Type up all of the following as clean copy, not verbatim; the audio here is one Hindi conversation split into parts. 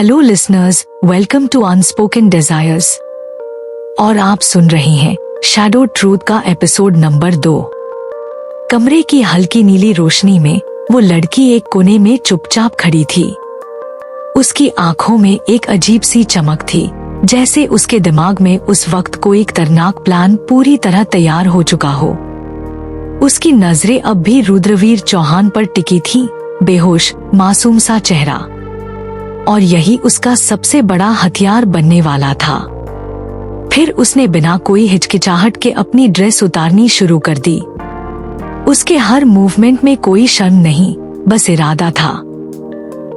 Hello listeners, welcome to unspoken desires. और आप सुन रहे हैं शैडो ट्रूथ का एपिसोड नंबर 2। कमरे की हल्की नीली रोशनी में वो लड़की एक कोने में चुपचाप खड़ी थी। उसकी आंखों में एक अजीब सी चमक थी, जैसे उसके दिमाग में उस वक्त कोई खतरनाक प्लान पूरी तरह तैयार हो चुका हो। उसकी नजरें अब भी रुद्रवीर चौहान पर टिकी थीं, बेहोश मासूम सा चेहरा। और यही उसका सबसे बड़ा हथियार बनने वाला था। फिर उसने बिना कोई हिचकिचाहट के अपनी ड्रेस उतारनी शुरू कर दी। उसके हर मूवमेंट में कोई शर्म नहीं, बस इरादा था।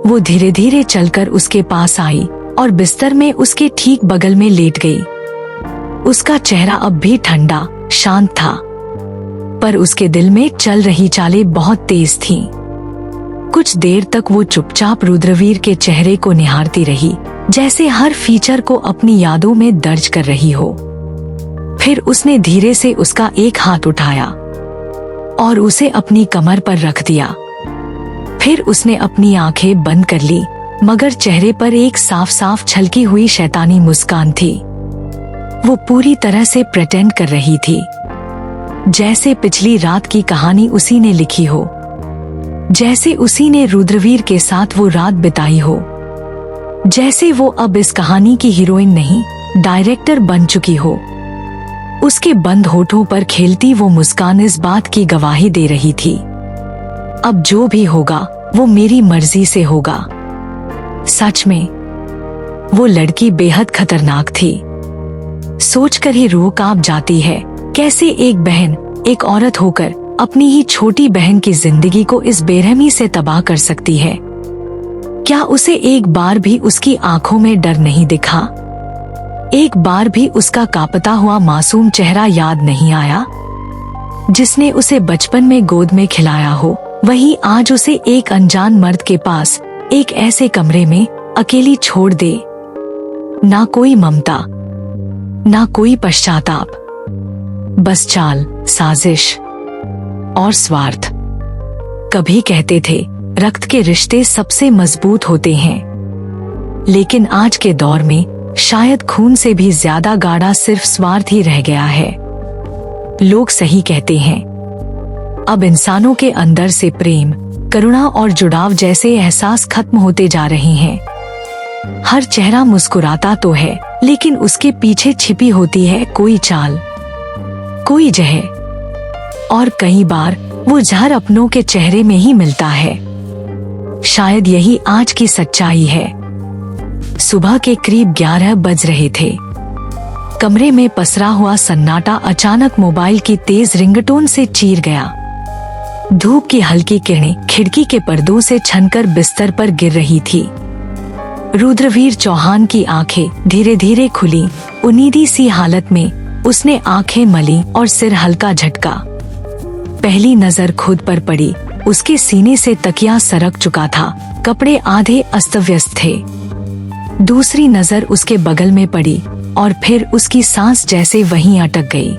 वो धीरे धीरे चलकर उसके पास आई और बिस्तर में उसके ठीक बगल में लेट गई। उसका चेहरा अब भी ठंडा शांत था, पर उसके दिल में चल रही चालें बहुत तेज थीं। कुछ देर तक वो चुपचाप रुद्रवीर के चेहरे को निहारती रही, जैसे हर फीचर को अपनी यादों में दर्ज कर रही हो। फिर उसने धीरे से उसका एक हाथ उठाया और उसे अपनी कमर पर रख दिया। फिर उसने अपनी आंखें बंद कर ली, मगर चेहरे पर एक साफ साफ छलकी हुई शैतानी मुस्कान थी। वो पूरी तरह से प्रिटेंड कर रही थी, जैसे पिछली रात की कहानी उसी ने लिखी हो, जैसे उसी ने रुद्रवीर के साथ वो रात बिताई हो, जैसे वो अब इस कहानी की हीरोइन नहीं डायरेक्टर बन चुकी हो। उसके बंद होठों पर खेलती वो मुस्कान इस बात की गवाही दे रही थी, अब जो भी होगा वो मेरी मर्जी से होगा। सच में वो लड़की बेहद खतरनाक थी। सोचकर ही रूह कांप जाती है, कैसे एक बहन, एक औरत होकर अपनी ही छोटी बहन की जिंदगी को इस बेरहमी से तबाह कर सकती है। क्या उसे एक बार भी उसकी आंखों में डर नहीं दिखा? एक बार भी उसका कांपता हुआ मासूम चेहरा याद नहीं आया, जिसने उसे बचपन में गोद में खिलाया हो? वही आज उसे एक अनजान मर्द के पास एक ऐसे कमरे में अकेली छोड़ दे। ना कोई ममता, ना कोई पश्चाताप, बस चाल, साजिश और स्वार्थ। कभी कहते थे रक्त के रिश्ते सबसे मजबूत होते हैं, लेकिन आज के दौर में शायद खून से भी ज्यादा गाढ़ा सिर्फ स्वार्थ ही रह गया है। लोग सही कहते हैं, अब इंसानों के अंदर से प्रेम, करुणा और जुड़ाव जैसे एहसास खत्म होते जा रहे हैं। हर चेहरा मुस्कुराता तो है, लेकिन उसके पीछे छिपी होती है कोई चाल, कोई जहर। और कई बार वो जहर अपनों के चेहरे में ही मिलता है। शायद यही आज की सच्चाई है। सुबह के करीब 11 बज रहे थे। कमरे में पसरा हुआ सन्नाटा अचानक मोबाइल की तेज रिंगटोन से चीर गया। धूप की हल्की किरणें खिड़की के पर्दों से छनकर बिस्तर पर गिर रही थी। रुद्रवीर चौहान की आंखें धीरे धीरे खुली। उन्नीदी सी हालत में उसने आंखें मली और सिर हल्का झटका। पहली नजर खुद पर पड़ी, उसके सीने से तकिया सरक चुका था, कपड़े आधे अस्त व्यस्त थे। दूसरी नजर उसके बगल में पड़ी और फिर उसकी सांस जैसे वहीं अटक गई।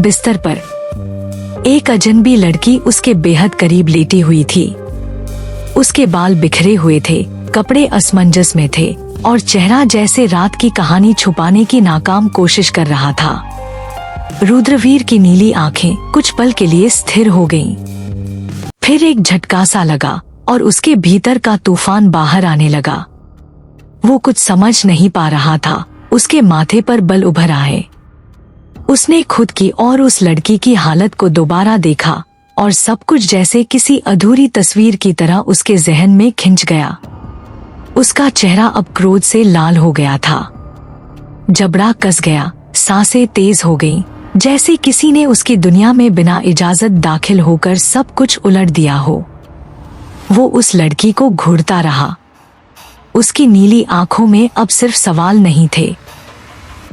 बिस्तर पर एक अजनबी लड़की उसके बेहद करीब लेटी हुई थी। उसके बाल बिखरे हुए थे, कपड़े असमंजस में थे और चेहरा जैसे रात की कहानी छुपाने की नाकाम कोशिश कर रहा था। रुद्रवीर की नीली आंखें कुछ पल के लिए स्थिर हो गईं। फिर एक झटका सा लगा और उसके भीतर का तूफान बाहर आने लगा। वो कुछ समझ नहीं पा रहा था, उसके माथे पर बल उभर आए। उसने खुद की और उस लड़की की हालत को दोबारा देखा और सब कुछ जैसे किसी अधूरी तस्वीर की तरह उसके जहन में खिंच गया। उसका चेहरा अब क्रोध से लाल हो गया था, जबड़ा कस गया, सांसें तेज हो गईं, जैसे किसी ने उसकी दुनिया में बिना इजाजत दाखिल होकर सब कुछ उलट दिया हो। वो उस लड़की को घूरता रहा। उसकी नीली आंखों में अब सिर्फ सवाल नहीं थे,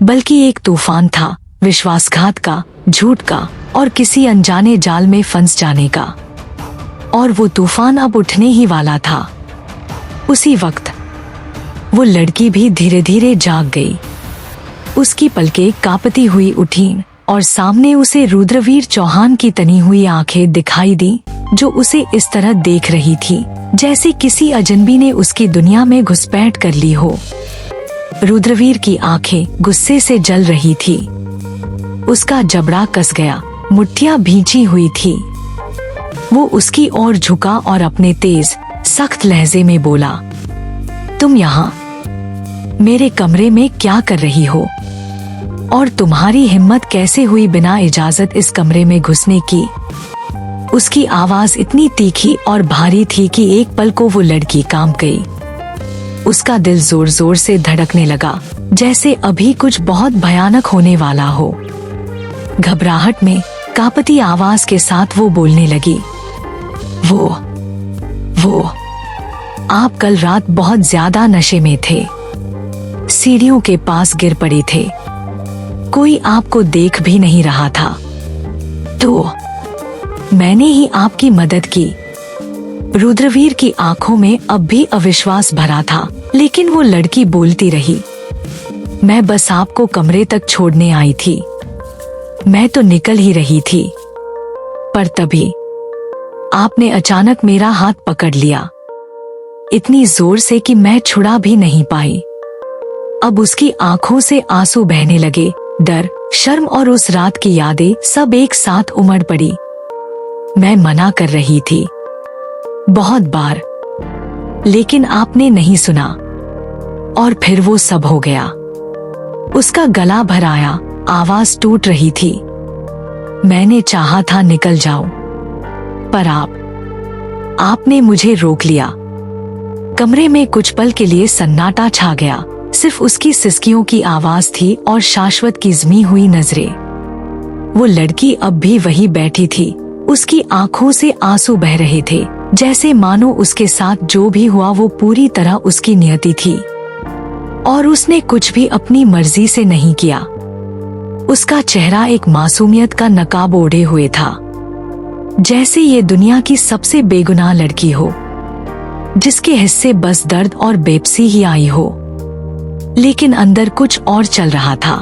बल्कि एक तूफान था, विश्वासघात का, झूठ का और किसी अनजाने जाल में फंस जाने का। और वो तूफान अब उठने ही वाला था। उसी वक्त वो लड़की भी धीरे धीरे जाग गई। उसकी पलकें कांपती हुई उठीं और सामने उसे रुद्रवीर चौहान की तनी हुई आंखें दिखाई दी। जो उसे इस तरह देख रही थी जैसे किसी अजनबी ने उसकी दुनिया में घुसपैठ कर ली हो। रुद्रवीर की आंखें गुस्से से जल रही थी। उसका जबड़ा कस गया, मुट्ठियां भींची हुई थी। वो उसकी ओर झुका और अपने तेज सख्त लहजे में बोला, तुम यहाँ मेरे कमरे में क्या कर रही हो? और तुम्हारी हिम्मत कैसे हुई बिना इजाजत इस कमरे में घुसने की? उसकी आवाज इतनी तीखी और भारी थी कि एक पल को वो लड़की कांप गई। उसका दिल जोर जोर से धड़कने लगा, जैसे अभी कुछ बहुत भयानक होने वाला हो। घबराहट में कांपती आवाज के साथ वो बोलने लगी, वो आप कल रात बहुत ज्यादा नशे में थे, सीढ़ियों के पास गिर पड़े थे, कोई आपको देख भी नहीं रहा था, तो मैंने ही आपकी मदद की। रुद्रवीर की आंखों में अब भी अविश्वास भरा था, लेकिन वो लड़की बोलती रही, मैं बस आपको कमरे तक छोड़ने आई थी, मैं तो निकल ही रही थी, पर तभी आपने अचानक मेरा हाथ पकड़ लिया, इतनी जोर से कि मैं छुड़ा भी नहीं पाई। अब उसकी आंखों से आंसू बहने लगे। डर, शर्म और उस रात की यादें सब एक साथ उमड़ पड़ी। मैं मना कर रही थी बहुत बार, लेकिन आपने नहीं सुना, और फिर वो सब हो गया। उसका गला भर आया, आवाज टूट रही थी। मैंने चाहा था निकल जाऊं, पर आपने मुझे रोक लिया। कमरे में कुछ पल के लिए सन्नाटा छा गया, सिर्फ उसकी सिसकियों की आवाज थी और शाश्वत की जमी हुई नजरें। वो लड़की अब भी वही बैठी थी, उसकी आंखों से आंसू बह रहे थे, जैसे मानो उसके साथ जो भी हुआ वो पूरी तरह उसकी नियति थी और उसने कुछ भी अपनी मर्जी से नहीं किया। उसका चेहरा एक मासूमियत का नकाब ओढ़े हुए था, जैसे ये दुनिया की सबसे बेगुनाह लड़की हो, जिसके हिस्से बस दर्द और बेबसी ही आई हो। लेकिन अंदर कुछ और चल रहा था।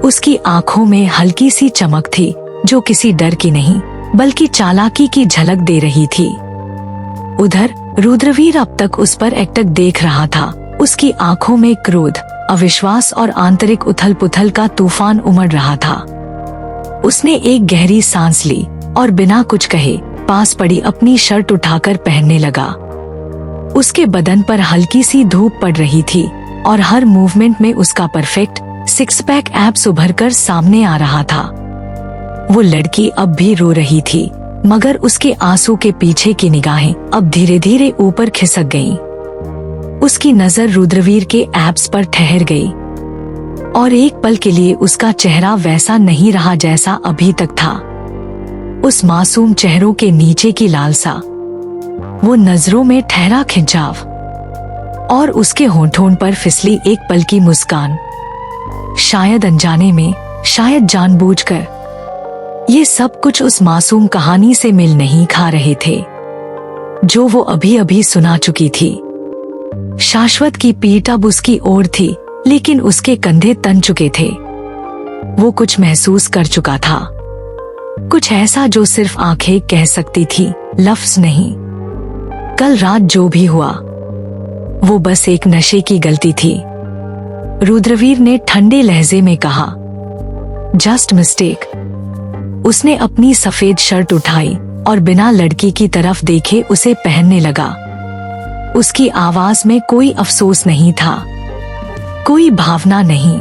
उसकी आंखों में हल्की सी चमक थी, जो किसी डर की नहीं बल्कि चालाकी की झलक दे रही थी। उधर रुद्रवीर अब तक उस पर एकटक देख रहा था। उसकी आंखों में क्रोध, अविश्वास और आंतरिक उथल पुथल का तूफान उमड़ रहा था। उसने एक गहरी सांस ली और बिना कुछ कहे पास पड़ी अपनी शर्ट उठाकर पहनने लगा। उसके बदन पर हल्की सी धूप पड़ रही थी और हर मूवमेंट में उसका परफेक्ट सिक्स पैक एब्स उभर कर सामने आ रहा था। वो लड़की अब भी रो रही थी, मगर उसके आंसू के पीछे की निगाहें अब धीरे धीरे ऊपर खिसक गईं। उसकी नजर रुद्रवीर के एब्स पर ठहर गई और एक पल के लिए उसका चेहरा वैसा नहीं रहा जैसा अभी तक था। उस मासूम चेहरों के नीचे की लालसा, वो नजरों में ठहरा खिंचाव और उसके होंठों पर फिसली एक पल की मुस्कान। शायद अनजाने में, शायद जानबूझकर, ये सब कुछ उस मासूम कहानी से मिल नहीं खा रहे थे जो वो अभी अभी सुना चुकी थी। शाश्वत की पीठ अब उसकी ओर थी, लेकिन उसके कंधे तन चुके थे। वो कुछ महसूस कर चुका था, कुछ ऐसा जो सिर्फ आंखें कह सकती थी, लफ्ज नहीं। कल रात जो भी हुआ वो बस एक नशे की गलती थी। रुद्रवीर ने ठंडे लहजे में कहा, जस्ट मिस्टेक। उसने अपनी सफेद शर्ट उठाई और बिना लड़की की तरफ देखे उसे पहनने लगा। उसकी आवाज में कोई अफसोस नहीं था, कोई भावना नहीं,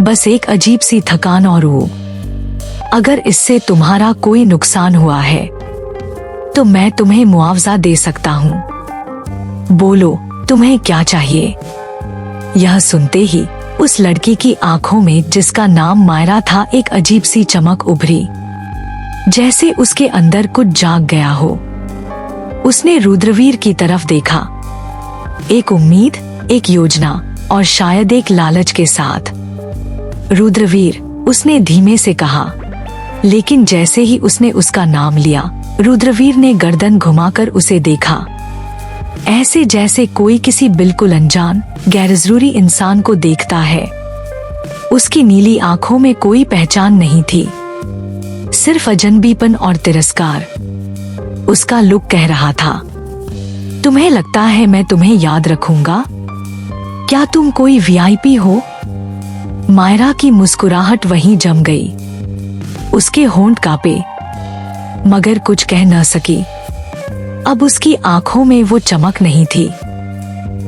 बस एक अजीब सी थकान और ऊब। अगर इससे तुम्हारा कोई नुकसान हुआ है तो मैं तुम्हें मुआवजा दे सकता हूँ। बोलो, तुम्हें क्या चाहिए? यह सुनते ही उस लड़की की आंखों में, जिसका नाम मायरा था, एक अजीब सी चमक उभरी, जैसे उसके अंदर कुछ जाग गया हो। उसने रुद्रवीर की तरफ देखा, एक उम्मीद, एक योजना और शायद एक लालच के साथ। रुद्रवीर, उसने धीमे से कहा। लेकिन जैसे ही उसने उसका नाम लिया, रुद्रवीर ने गर्दन घुमाकर उसे देखा, ऐसे जैसे कोई किसी बिल्कुल अनजान, गैरजरूरी इंसान को देखता है। उसकी नीली आंखों में कोई पहचान नहीं थी, सिर्फ अजनबीपन और तिरस्कार। उसका लुक कह रहा था। तुम्हें लगता है मैं तुम्हें याद रखूंगा? क्या तुम कोई वीआईपी हो? मायरा की मुस्कुराहट वहीं जम गई। उसके होंठ कांपे, मगर कुछ कह न सकी। अब उसकी आंखों में वो चमक नहीं थी,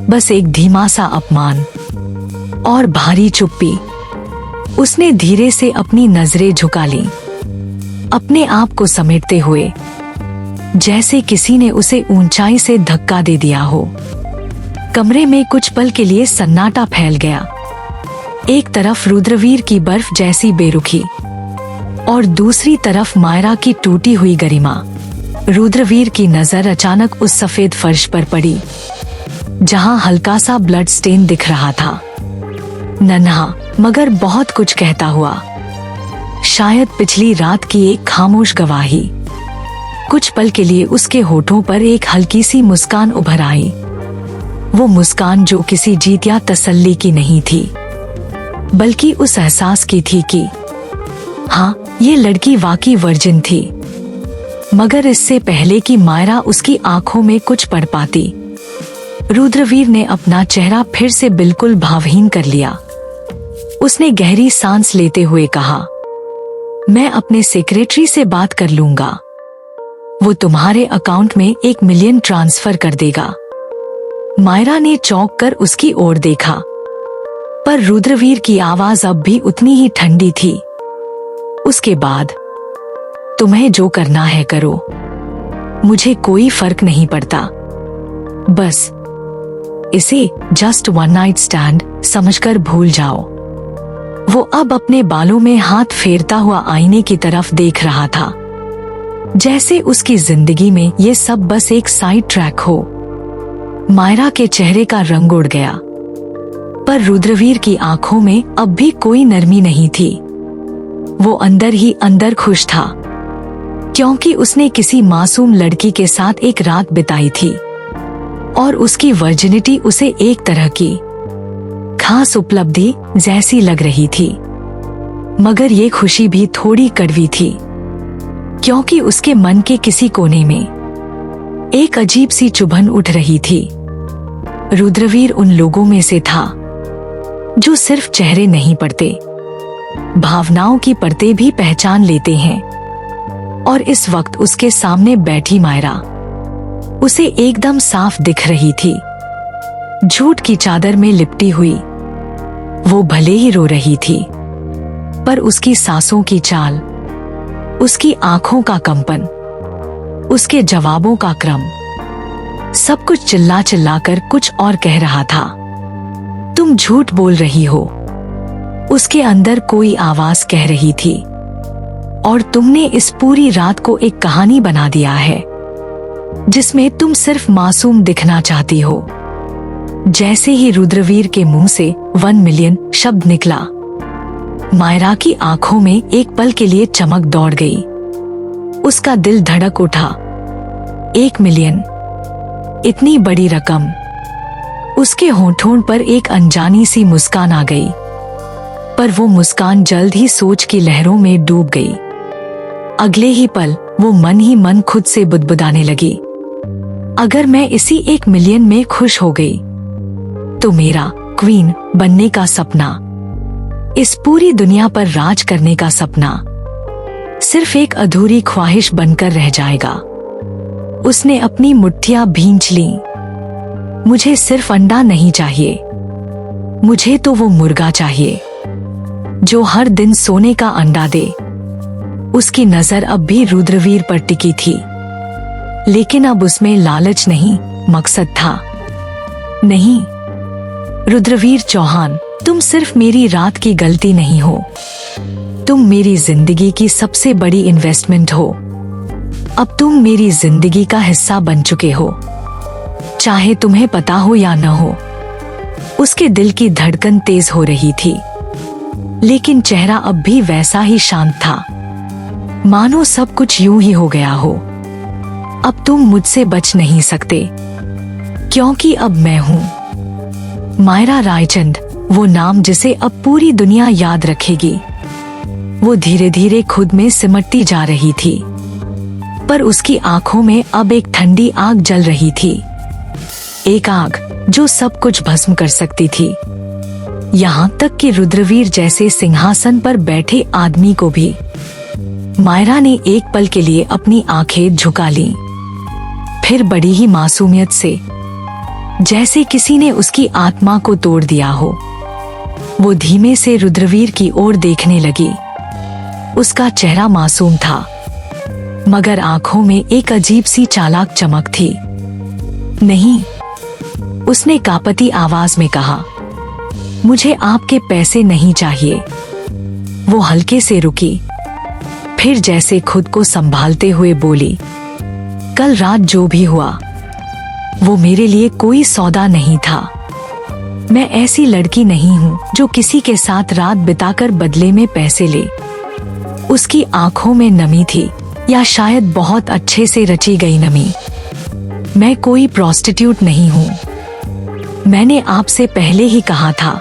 बस एक धीमा सा अपमान और भारी चुप्पी। उसने धीरे से अपनी नजरें झुका ली, अपने आप को समेटते हुए, जैसे किसी ने उसे ऊंचाई से धक्का दे दिया हो। कमरे में कुछ पल के लिए सन्नाटा फैल गया। एक तरफ रुद्रवीर की बर्फ जैसी बेरुखी और दूसरी तरफ मायरा की टूटी हुई गरिमा। रुद्रवीर की नजर अचानक उस सफेद फर्श पर पड़ी, जहां हल्का सा ब्लड स्टेन दिख रहा था। नन्हा मगर बहुत कुछ कहता हुआ, शायद पिछली रात की एक खामोश गवाही। कुछ पल के लिए उसके होठों पर एक हल्की सी मुस्कान उभर आई। वो मुस्कान जो किसी जीत या तसल्ली की नहीं थी, बल्कि उस एहसास की थी कि हाँ, ये लड़की वाकई वर्जिन थी। मगर इससे पहले कि मायरा उसकी आंखों में कुछ पढ़ पाती, रुद्रवीर ने अपना चेहरा फिर से बिल्कुल भावहीन कर लिया। उसने गहरी सांस लेते हुए कहा, मैं अपने सेक्रेटरी से बात कर लूंगा। वो तुम्हारे अकाउंट में 1 मिलियन ट्रांसफर कर देगा। मायरा ने चौंक कर उसकी ओर देखा, पर रुद्रवीर की आवाज अब भी उतनी ही ठंडी थी। उसके बाद, तुम्हें जो करना है करो, मुझे कोई फर्क नहीं पड़ता। बस इसे जस्ट वन नाइट स्टैंड समझकर भूल जाओ। वो अब अपने बालों में हाथ फेरता हुआ आईने की तरफ देख रहा था, जैसे उसकी जिंदगी में ये सब बस एक साइड ट्रैक हो। मायरा के चेहरे का रंग उड़ गया, पर रुद्रवीर की आंखों में अब भी कोई नरमी नहीं थी। वो अंदर ही अंदर खुश था, क्योंकि उसने किसी मासूम लड़की के साथ एक रात बिताई थी और उसकी वर्जिनिटी उसे एक तरह की खास उपलब्धि जैसी लग रही थी। मगर ये खुशी भी थोड़ी कड़वी थी, क्योंकि उसके मन के किसी कोने में एक अजीब सी चुभन उठ रही थी। रुद्रवीर उन लोगों में से था जो सिर्फ चेहरे नहीं पढ़ते, भावनाओं की परतें भी पहचान लेते हैं। और इस वक्त उसके सामने बैठी मायरा उसे एकदम साफ दिख रही थी, झूठ की चादर में लिपटी हुई। वो भले ही रो रही थी, पर उसकी सांसों की चाल, उसकी आंखों का कंपन, उसके जवाबों का क्रम, सब कुछ चिल्ला चिल्ला कर कुछ और कह रहा था। तुम झूठ बोल रही हो, उसके अंदर कोई आवाज कह रही थी, और तुमने इस पूरी रात को एक कहानी बना दिया है जिसमें तुम सिर्फ मासूम दिखना चाहती हो। जैसे ही रुद्रवीर के मुंह से 1 मिलियन शब्द निकला, मायरा की आंखों में एक पल के लिए चमक दौड़ गई। उसका दिल धड़क उठा। 1 मिलियन, इतनी बड़ी रकम। उसके होठों पर एक अनजानी सी मुस्कान आ गई, पर वो मुस्कान जल्द ही सोच की लहरों में डूब गई। अगले ही पल वो मन ही मन खुद से बुदबुदाने लगी, अगर मैं इसी 1 मिलियन में खुश हो गई तो मेरा क्वीन बनने का सपना, इस पूरी दुनिया पर राज करने का सपना सिर्फ एक अधूरी ख्वाहिश बनकर रह जाएगा। उसने अपनी मुट्ठियां भींच लीं। मुझे सिर्फ अंडा नहीं चाहिए, मुझे तो वो मुर्गा चाहिए जो हर दिन सोने का अंडा दे। उसकी नजर अब भी रुद्रवीर पर टिकी थी, लेकिन अब उसमें लालच नहीं, मकसद था। नहीं रुद्रवीर चौहान, तुम सिर्फ मेरी रात की गलती नहीं हो, तुम मेरी जिंदगी की सबसे बड़ी इन्वेस्टमेंट हो। अब तुम मेरी जिंदगी का हिस्सा बन चुके हो, चाहे तुम्हें पता हो या न हो। उसके दिल की धड़कन तेज हो रही थी, लेकिन चेहरा अब भी वैसा ही शांत था, मानो सब कुछ यूं ही हो गया हो। अब तुम मुझसे बच नहीं सकते, क्योंकि अब मैं हूं मायरा रायचंद, वो नाम जिसे अब पूरी दुनिया याद रखेगी। वो धीरे धीरे खुद में सिमटती जा रही थी, पर उसकी आंखों में अब एक ठंडी आग जल रही थी, एक आग जो सब कुछ भस्म कर सकती थी, यहाँ तक कि रुद्रवीर जैसे सिंहासन पर बैठे आदमी को भी। मायरा ने एक पल के लिए अपनी आंखें झुका लीं, फिर बड़ी ही मासूमियत से, जैसे किसी ने उसकी आत्मा को तोड़ दिया हो, वो धीमे से रुद्रवीर की ओर देखने लगी। उसका चेहरा मासूम था, मगर आंखों में एक अजीब सी चालाक चमक थी। नहीं, उसने कांपती आवाज में कहा, मुझे आपके पैसे नहीं चाहिए। वो हल्के से रुकी, फिर जैसे खुद को संभालते हुए बोली, कल रात जो भी हुआ वो मेरे लिए कोई सौदा नहीं था। मैं ऐसी लड़की नहीं हूँ जो किसी के साथ रात बिताकर बदले में पैसे ले। उसकी आंखों में नमी थी, या शायद बहुत अच्छे से रची गई नमी। मैं कोई प्रोस्टिट्यूट नहीं हूँ। मैंने आपसे पहले ही कहा था,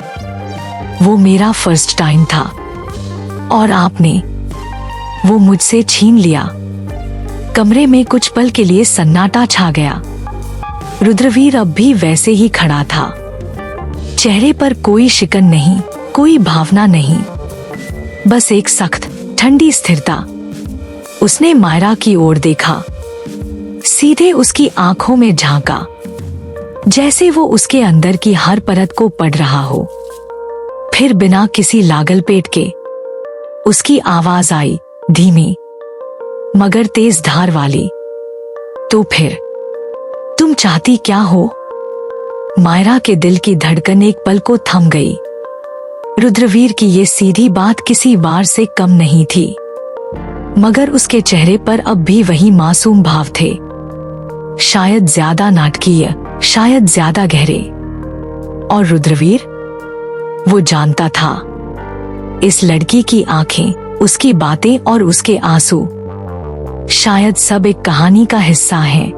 वो मेरा फर्स्ट टाइम था और आपने वो मुझसे छीन लिया। कमरे में कुछ पल के लिए सन्नाटा छा गया। रुद्रवीर अब भी वैसे ही खड़ा था, चेहरे पर कोई शिकन नहीं, कोई भावना नहीं, बस एक सख्त ठंडी स्थिरता। उसने मायरा की ओर देखा, सीधे उसकी आंखों में झांका, जैसे वो उसके अंदर की हर परत को पढ़ रहा हो। फिर बिना किसी लागलपेट के उसकी आवाज आई, धीमी मगर तेज धार वाली, तो फिर तुम चाहती क्या हो? मायरा के दिल की धड़कन एक पल को थम गई। रुद्रवीर की ये सीधी बात किसी बार से कम नहीं थी, मगर उसके चेहरे पर अब भी वही मासूम भाव थे, शायद ज्यादा नाटकीय, शायद ज्यादा गहरे। और रुद्रवीर, वो जानता था, इस लड़की की आंखें, उसकी बातें और उसके आंसू शायद सब एक कहानी का हिस्सा हैं।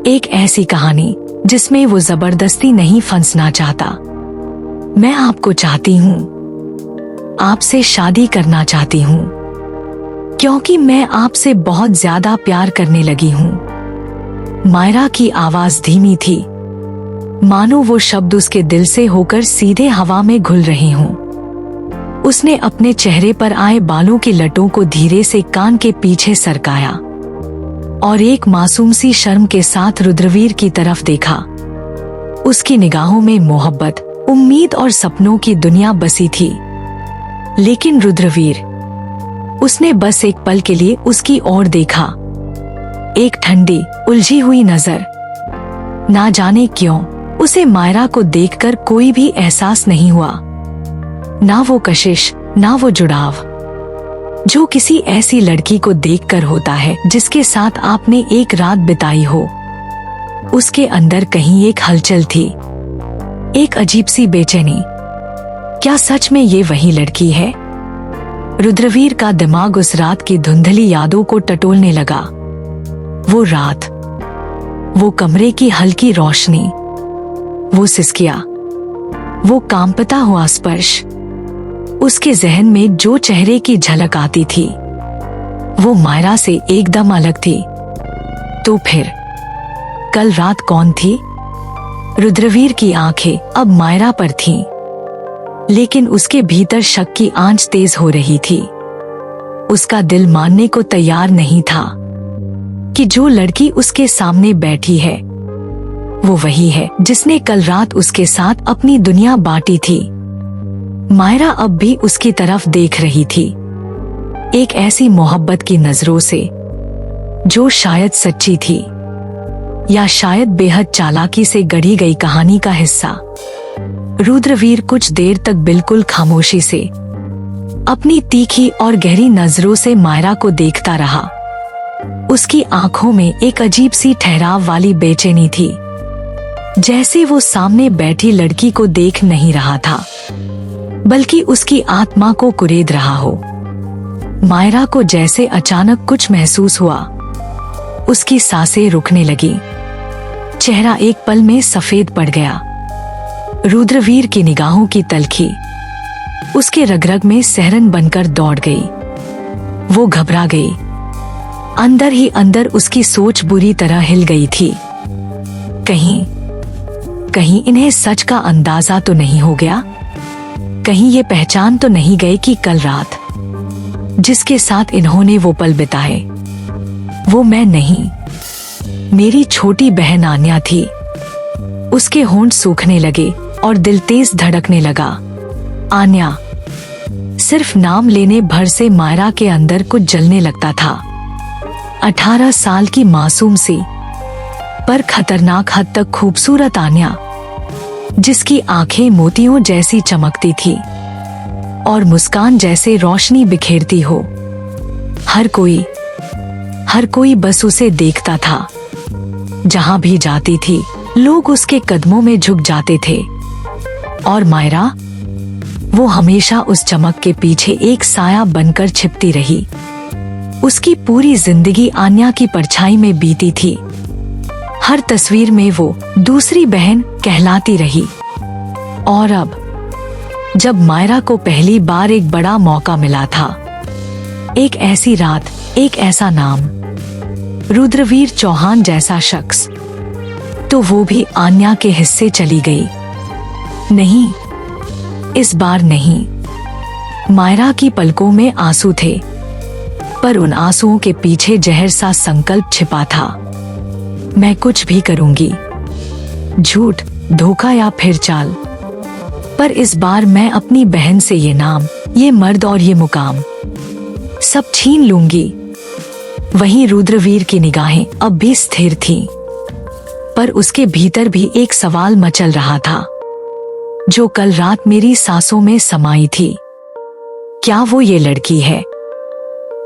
एक ऐसी कहानी जिसमें वो जबरदस्ती नहीं फंसना चाहता। मैं आपको चाहती हूँ, आपसे शादी करना चाहती हूँ, क्योंकि मैं आपसे बहुत ज्यादा प्यार करने लगी हूँ। मायरा की आवाज धीमी थी, मानो वो शब्द उसके दिल से होकर सीधे हवा में घुल रहे हों। उसने अपने चेहरे पर आए बालों की लटों को धीरे से कान के पीछे सरकाया और एक मासूम सी शर्म के साथ रुद्रवीर की तरफ देखा। उसकी निगाहों में मोहब्बत, उम्मीद और सपनों की दुनिया बसी थी। लेकिन रुद्रवीर, उसने बस एक पल के लिए उसकी ओर देखा, एक ठंडी, उलझी हुई नजर। ना जाने क्यों उसे मायरा को देखकर कोई भी एहसास नहीं हुआ, ना वो कशिश, ना वो जुड़ाव जो किसी ऐसी लड़की को देखकर होता है जिसके साथ आपने एक रात बिताई हो। उसके अंदर कहीं एक हलचल थी, एक अजीब सी बेचैनी। क्या सच में ये वही लड़की है? रुद्रवीर का दिमाग उस रात की धुंधली यादों को टटोलने लगा। वो रात, वो कमरे की हल्की रोशनी, वो सिसकिया, वो कांपता हुआ स्पर्श। उसके जहन में जो चेहरे की झलक आती थी वो मायरा से एकदम अलग थी। तो फिर कल रात कौन थी? रुद्रवीर की आंखें अब मायरा पर थीं, लेकिन उसके भीतर शक की आंच तेज हो रही थी। उसका दिल मानने को तैयार नहीं था कि जो लड़की उसके सामने बैठी है वो वही है जिसने कल रात उसके साथ अपनी दुनिया बांटी थी। मायरा अब भी उसकी तरफ देख रही थी, एक ऐसी मोहब्बत की नजरों से जो शायद सच्ची थी, या शायद बेहद चालाकी से गढ़ी गई कहानी का हिस्सा। रुद्रवीर कुछ देर तक बिल्कुल खामोशी से अपनी तीखी और गहरी नजरों से मायरा को देखता रहा। उसकी आंखों में एक अजीब सी ठहराव वाली बेचैनी थी, जैसे वो सामने बैठी लड़की को देख नहीं रहा था बल्कि उसकी आत्मा को कुरेद रहा हो। मायरा को जैसे अचानक कुछ महसूस हुआ, उसकी सांसें रुकने लगी, चेहरा एक पल में सफेद पड़ गया। रुद्रवीर की निगाहों की तलखी उसके रग रग में सहरन बनकर दौड़ गई। वो घबरा गई, अंदर ही अंदर उसकी सोच बुरी तरह हिल गई थी। कहीं कहीं इन्हें सच का अंदाजा तो नहीं हो गया? कहीं ये पहचान तो नहीं गए कि कल रात जिसके साथ इन्होंने वो पल बिताए वो मैं नहीं, मेरी छोटी बहन आन्या थी। उसके होंठ सूखने लगे और दिल तेज धड़कने लगा। आन्या, सिर्फ नाम लेने भर से मायरा के अंदर कुछ जलने लगता था। 18 साल की मासूम सी पर खतरनाक हद तक खूबसूरत आन्या, जिसकी आंखें मोतियों जैसी चमकती थी और मुस्कान जैसे रोशनी बिखेरती हो। हर कोई बस उसे देखता था। जहां भी जाती थी लोग उसके कदमों में झुक जाते थे। और मायरा, वो हमेशा उस चमक के पीछे एक साया बनकर छिपती रही। उसकी पूरी जिंदगी आन्या की परछाई में बीती थी। हर तस्वीर में वो दूसरी बहन कहलाती रही। और अब जब मायरा को पहली बार एक बड़ा मौका मिला था, एक ऐसी रात, एक ऐसा नाम, रुद्रवीर चौहान जैसा शख्स, तो वो भी आन्या के हिस्से चली गई। नहीं, इस बार नहीं। मायरा की पलकों में आंसू थे, पर उन आंसुओं के पीछे जहर सा संकल्प छिपा था। मैं कुछ भी करूंगी, झूठ, धोखा या फिर चाल, पर इस बार मैं अपनी बहन से ये नाम, ये मर्द और ये मुकाम सब छीन लूंगी। वहीं रुद्रवीर की निगाहें अब भी स्थिर थीं, पर उसके भीतर भी एक सवाल मचल रहा था, जो कल रात मेरी सांसों में समाई थी। क्या वो ये लड़की है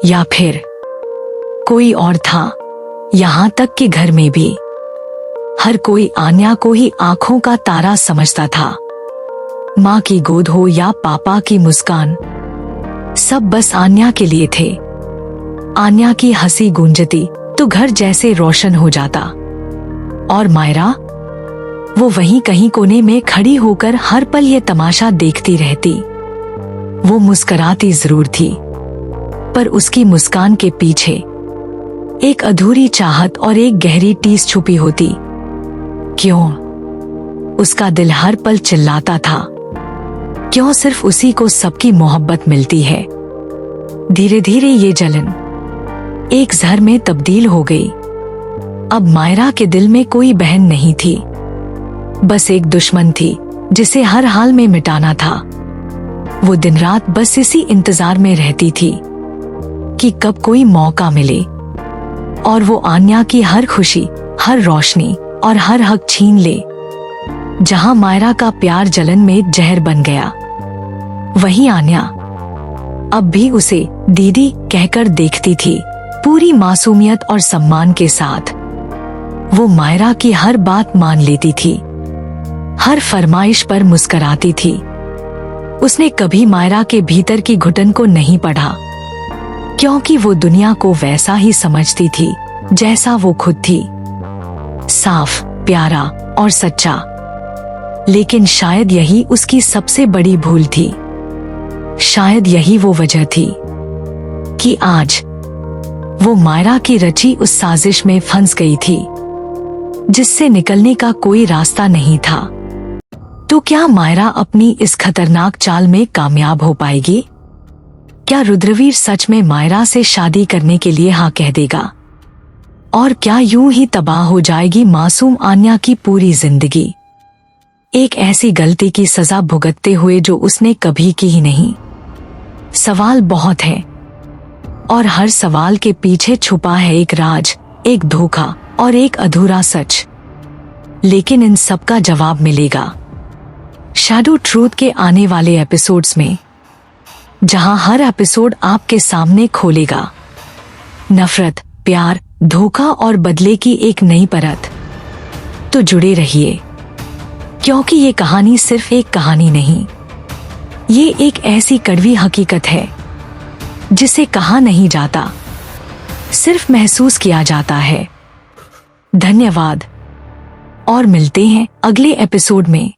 या फिर कोई और था? यहाँ तक कि घर में भी हर कोई आन्या को ही आंखों का तारा समझता था। माँ की गोद हो या पापा की मुस्कान, सब बस आन्या के लिए थे। आन्या की हंसी गूंजती तो घर जैसे रोशन हो जाता। और मायरा, वो वहीं कहीं कोने में खड़ी होकर हर पल ये तमाशा देखती रहती। वो मुस्कुराती जरूर थी, पर उसकी मुस्कान के पीछे एक अधूरी चाहत और एक गहरी टीस छुपी होती। क्यों? उसका दिल हर पल चिल्लाता था, क्यों सिर्फ उसी को सबकी मोहब्बत मिलती है? धीरे धीरे ये जलन एक जहर में तब्दील हो गई। अब मायरा के दिल में कोई बहन नहीं थी, बस एक दुश्मन थी जिसे हर हाल में मिटाना था। वो दिन रात बस इसी इंतजार में रहती थी कि कब कोई मौका मिले और वो आन्या की हर खुशी, हर रोशनी और हर हक छीन ले। जहां मायरा का प्यार जलन में जहर बन गया, वहीं आन्या अब भी उसे दीदी कहकर देखती थी, पूरी मासूमियत और सम्मान के साथ। वो मायरा की हर बात मान लेती थी, हर फरमाइश पर मुस्कुराती थी। उसने कभी मायरा के भीतर की घुटन को नहीं पढ़ा, क्योंकि वो दुनिया को वैसा ही समझती थी जैसा वो खुद थी, साफ, प्यारा और सच्चा। लेकिन शायद यही उसकी सबसे बड़ी भूल थी। शायद यही वो वजह थी कि आज वो मायरा की रची उस साजिश में फंस गई थी, जिससे निकलने का कोई रास्ता नहीं था। तो क्या मायरा अपनी इस खतरनाक चाल में कामयाब हो पाएगी? क्या रुद्रवीर सच में मायरा से शादी करने के लिए हाँ कह देगा? और क्या यूं ही तबाह हो जाएगी मासूम आन्या की पूरी जिंदगी, एक ऐसी गलती की सजा भुगतते हुए जो उसने कभी की ही नहीं? सवाल बहुत है, और हर सवाल के पीछे छुपा है एक राज, एक धोखा और एक अधूरा सच। लेकिन इन सब का जवाब मिलेगा शैडो ट्रूथ के आने वाले एपिसोड्स में, जहां हर एपिसोड आपके सामने खोलेगा नफरत, प्यार, धोखा और बदले की एक नई परत। तो जुड़े रहिए, क्योंकि ये कहानी सिर्फ एक कहानी नहीं, ये एक ऐसी कड़वी हकीकत है जिसे कहा नहीं जाता, सिर्फ महसूस किया जाता है। धन्यवाद और मिलते हैं अगले एपिसोड में।